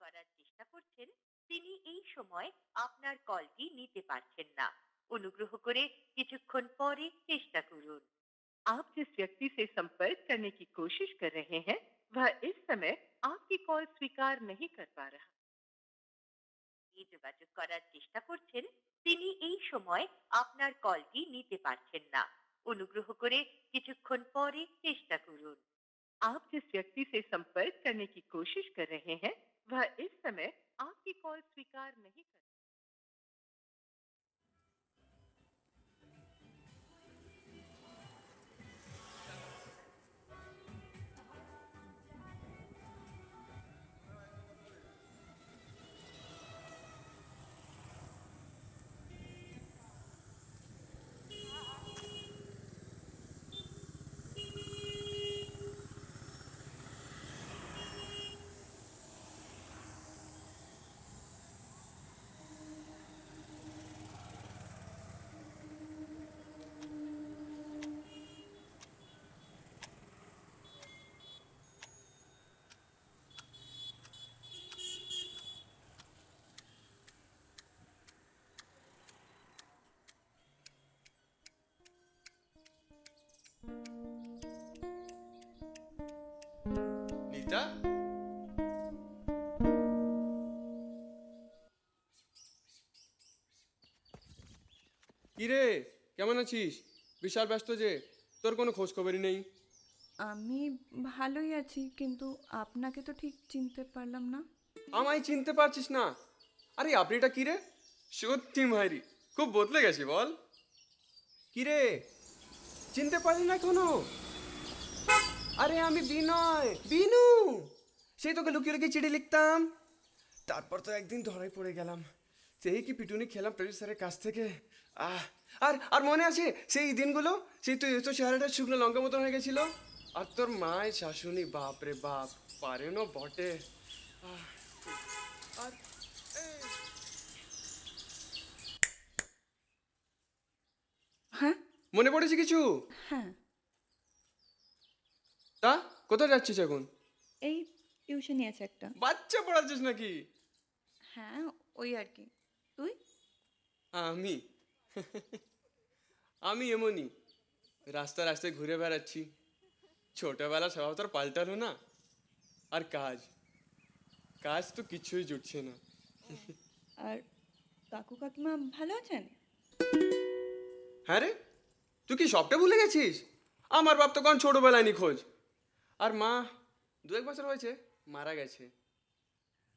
করার চেষ্টা করছেন তিনি এই সময় আপনার কলটি নিতে পারছেন না। অনুগ্রহ করে কিছুক্ষণ পরে চেষ্টা করুন। आप जिस व्यक्ति से संपर्क करने की कोशिश कर रहे हैं वह इस समय आपकी कॉल स्वीकार नहीं कर पा रहा। যোগাযোগ করার চেষ্টা করছেন তিনি এই সময় আপনার কলটি নিতে পারছেন না। অনুগ্রহ করে কিছুক্ষণ পরে চেষ্টা করুন। आप जिस व्यक्ति से संपर्क करने की कोशिश कर रहे हैं वह इस समय आपकी कॉल स्वीकार नहीं कर। নিতা, কি রে, কেমন আছিস? বিশাল ব্যস্ত যে, তোর কোনো খোঁজ খবরই নেই। আমি ভালোই আছি, কিন্তু আপনাকে তো ঠিক চিনতে পারলাম না। আমায় চিনতে পারছিস না? আরে আপনিটা কি রে? সত্যি মাইরি, খুব বদলে গেছি বল। কি রে, চিনতে পারলি না কোনো? আরে আমি বিনয়, বিনু, সেই তোকে লুকিয়ে লুকিয়ে চিঠি লিখতাম। তারপর তো একদিন ধরাই পড়ে গেলাম। সেই কি পিটুনি খেলাম প্রডিউসারের কাছ থেকে। আহ আর আর মনে আছে সেই দিনগুলো? সেই তো চেহারাটা শুকনো লঙ্কা মতন হয়ে গেছিল। আর তোর মায় শাশুনি, বাপ রে বাপ, পারেনও বটে। আহ, আর হ্যাঁ মনে পড়েছে কিছু? হ্যাঁ, তা কোথায় যাচ্ছিস এখন? এই টিউশনি আছে একটা। বাচ্চা পড়াচ্ছিস নাকি? হ্যাঁ, ওই আর কি। তুই? আমি আমি এমনই রাস্তায় রাস্তায় ঘুরে বেড়াচ্ছি। ছোটবেলা স্বভাব তো আর পাল্টালো না। আর কাজ, কাজ তো কিছুই জুটছে না। আর কাকু কাকিমা ভালো আছেন? হ্যাঁ রে, তুই কি সবটা ভুলে গেছিস? আমার বাপ তো কোন ছোটবেলায় নিখোঁজ। আর মা 2-1 বছর হয়েছে মারা গেছে।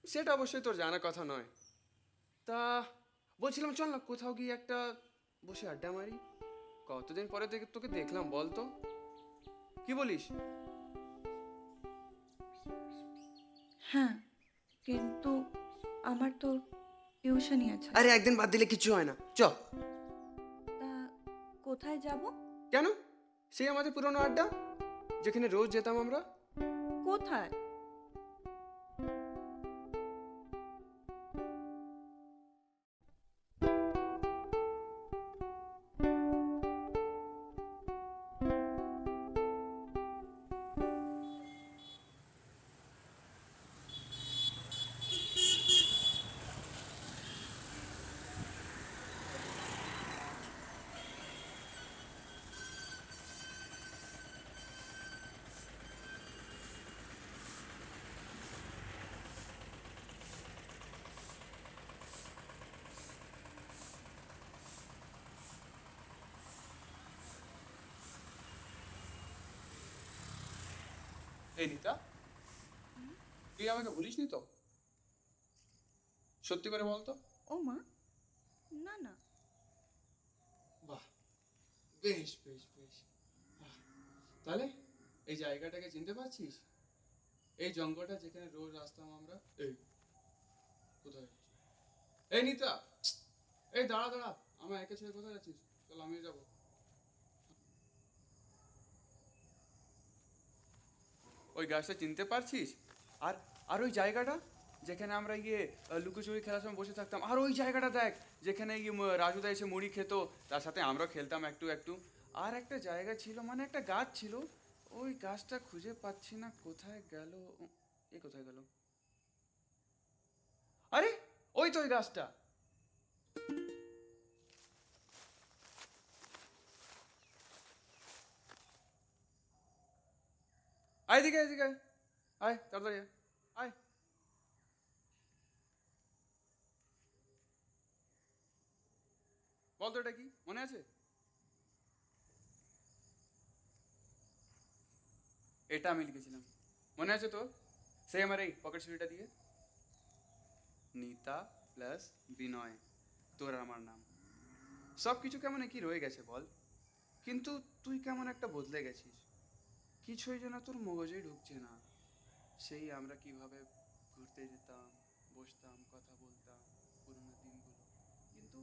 সেটা অবশ্যই তোর জানার কথা নয়। তা বলছিলাম চল না কোথাও গিয়ে একটা বসে আড্ডা মারি। কতদিন পরে তোকে দেখলাম বল তো, কি বলিস? হ্যাঁ, কিন্তু আমার তো টিউশনি আছে। আরে একদিন বাদ দিলে কিছু হয় না, চ। তা কোথায় যাব? কেন? সেই আমাদের পুরনো আড্ডা, যেখানে রোজ যেতাম আমরা। কোথায়? এই নিতা, তুই আমাকে ভুলিসনি তো? সত্যি করে বলতো। ও মা, না না। বাহ, বেশ বেশ বেশ। বাহ, তাহলে এই জায়গাটাকে চিনতে পারছিস? এই জঙ্গলটা যেখানে রোজ আসতাম আমরা। এই কোথায় যাচ্ছিস? এই নিতা, এই দাঁড়া দাঁড়া, আমার একে ছেড়ে কোথায় যাচ্ছিস? চল আমিও যাবো। ওই গাছটা চিনতে পারছিস? আর আর ওই জায়গাটা যেখানে আমরা লুকোচুরি খেলার সময় বসে থাকতাম। আর ওই জায়গাটা দেখ যেখানে রাজুদা এসে মুড়ি খেত, তার সাথে আমরাও খেলতাম একটু একটু। আর একটা জায়গা ছিল, মানে একটা গাছ ছিল, ওই গাছটা খুঁজে পাচ্ছি না কোথায় গেল। এ কোথায় গেল? ওই তো ওই গাছটা। আয় এদিকে, এদিকে আয়। আয় তাড়াতাড়ি আয়। আয়। বল তো এটা কি মনে আছে? এটা আমি লিখেছিলাম, মনে আছে তো? সেই আমার এই পকেট ছুরিটা দিয়ে। নিতা প্লাস বিনয়, তোর আর আমার নাম। সব কিছু কেমন কি রয়ে গেছে বল, কিন্তু তুই কেমন একটা বদলে গেছিস। কিছুই যেন তোর মগজেই ঢুকছে না। সেই আমরা কিভাবে ঘুরতে যেতাম, বসতাম, কথা বলতাম, পুরোনো দিনগুলো। কিন্তু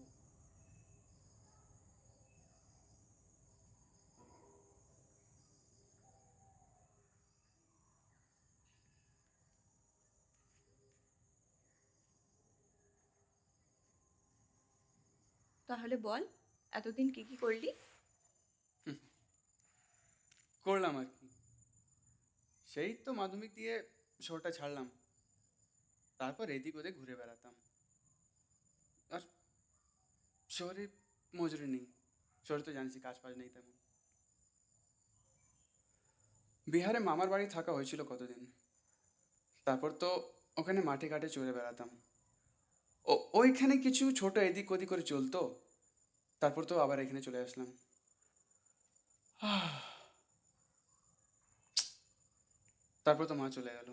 তাহলে বল, এতদিন কি কি করলি? করলাম আর কি, সেই তো মাধ্যমিক দিয়ে শহরটা ছাড়লাম। তারপর এদিক ওদিক ঘুরে বেড়াতাম। আর শহরে মজুরি নেই, শহরে তো জানিসই কাজ ফাজ নেই তেমন। বিহারে মামার বাড়ি থাকা হয়েছিল কতদিন, তারপর তো ওখানে মাঠে ঘাটে চড়ে বেড়াতাম। ওইখানে কিছু ছোট এদিক ওদিক করে চলতো, তারপর তো আবার এখানে চলে আসলাম। তারপর তো মা চলে গেল,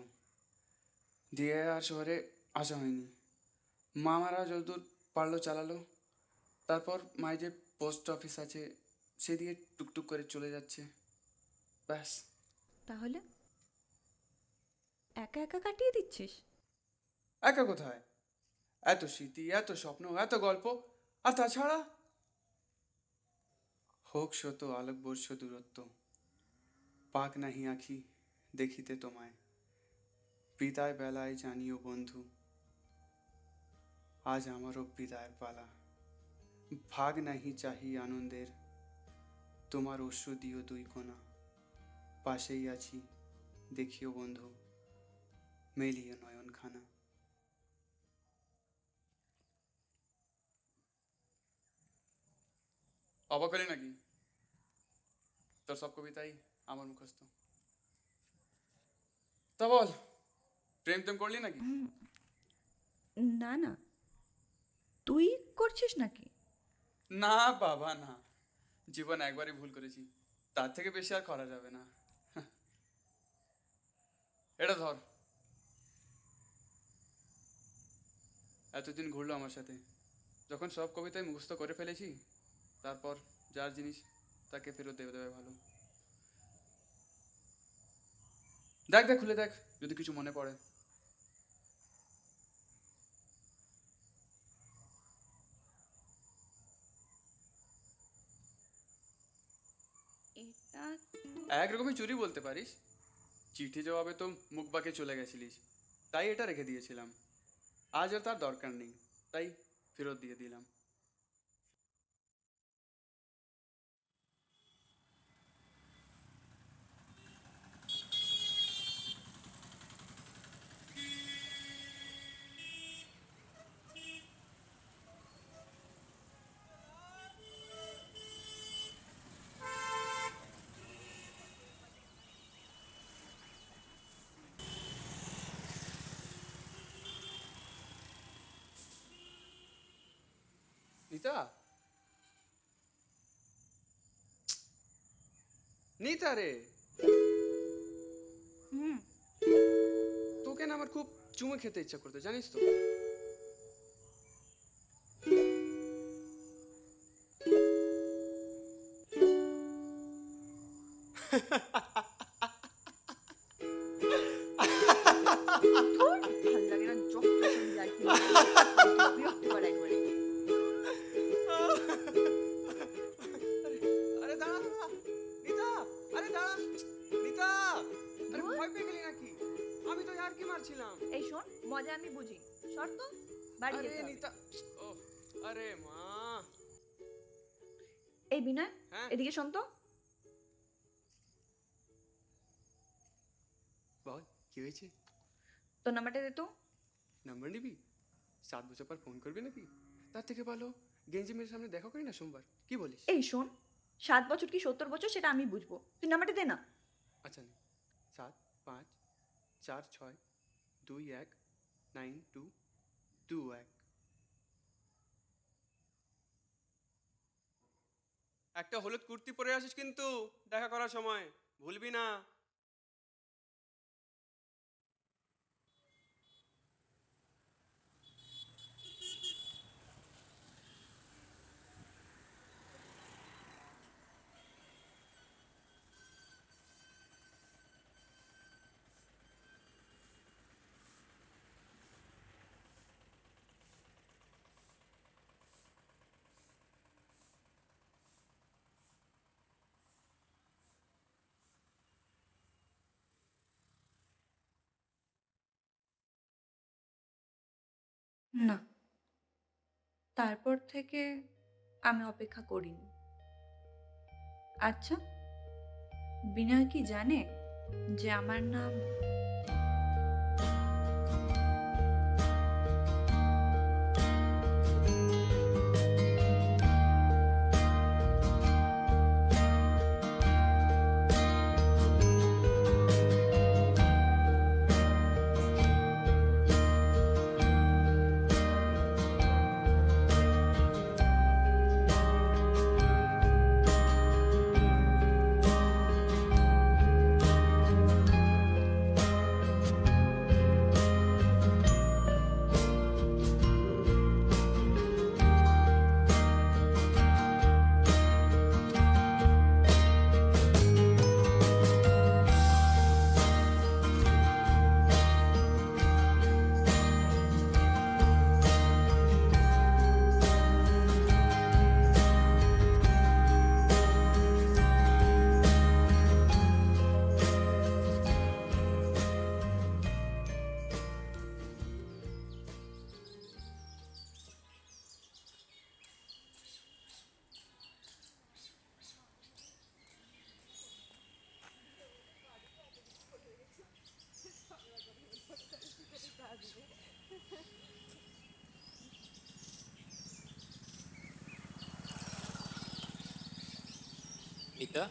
দিয়ে আর শহরে আসা হয়নি। মামারা যতদূর পারলো চালালো। তারপর মায়ের যে পোস্ট অফিস আছে সে দিয়ে টুকটুক করে চলে যাচ্ছে, ব্যাস। তাহলে একা একা কাটিয়ে দিচ্ছিস? একা কোথায়, এত স্মৃতি, এত স্বপ্ন, এত গল্প। আর তাছাড়া হোক শত আলোকবর্ষ দূরত্ব, পাক নাহি আঁখি দেখিতে তোমায়, বিদায় বেলায় জানিও বন্ধু, আজ আমারও বিদায়ের পালা। ভাগ নাহি চাহি আনন্দের, তোমার অশ্রু দিও দুই কোনা, পাশেই আছি দেখিও বন্ধু, মেলিও নয়ন খানা। অবাক হলি নাকি? তোর সব কবিতাই আমার মুখস্থ। তা বল, প্রেম টেম করলি নাকি? না না, তুই করছিস নাকি? না বাবা না, জীবন একবারই ভুল করেছি, তার থেকে বেশি আর করা যাবে না। এটা ধর, এতদিন ঘুরলো আমার সাথে, যখন সব কবিতায় মুখস্থ করে ফেলেছি, তারপর যার জিনিস তাকে ফেরত দেবে দেবে ভালো। দেখ দেখ, খুলে দেখ যদি কিছু মনে পড়ে। এটা একরকমই চুরি বলতে পারিস। চিঠি জবাবে তো মুখ বাঁকে চলে গেছিলিস, তাই এটা রেখে দিয়েছিলাম। আজ আর তার দরকার নেই, তাই ফেরত দিয়ে দিলাম। নিতা, নিতা রে, হুম। তোকে না আমার খুব চুমু খেতে ইচ্ছা করতে, জানিস তো? ধুর, ভাল লাগে না, যত শুনি আর কি বিরক্ত কর একবারে। আরে দাঁড়া দাঁড়া, নিতা, আরে দাঁড়া, নিতা, আরে ধুর। ভয় পেয়ে গেলি নাকি? আমি তো আর কি মারছিলাম। এই শোন, মজা আমি বুঝি, শর্ত বাড়ি আরে যেতে হবে। নিতা, ও, আরে মা। এই বিনয়, হ্যাঁ এদিকে শোন তো। বল, কি হয়েছে? তোর নাম্বারটা দে তো। নাম্বার নিবি? 7 বছর পর ফোন করবি নাকি? তার থেকে ভালো গেঞ্জি মেয়ের সামনে দেখা করি না সোমবার, কি বলিস? এই শোন, 7 বছর কি 70 বছর সেটা আমি বুঝবো, তুই নাম্বারটা দে না। আচ্ছা নে, 7 5 4 6 2 1 9 2 2 1। একটা হলুদ কুর্তি পরে আসিস কিন্তু দেখা করার সময়, ভুলবি না। না, তারপর থেকে আমি অপেক্ষা করিনি। আচ্ছা, বিনয় কি জানে যে আমার নাম? মিতা,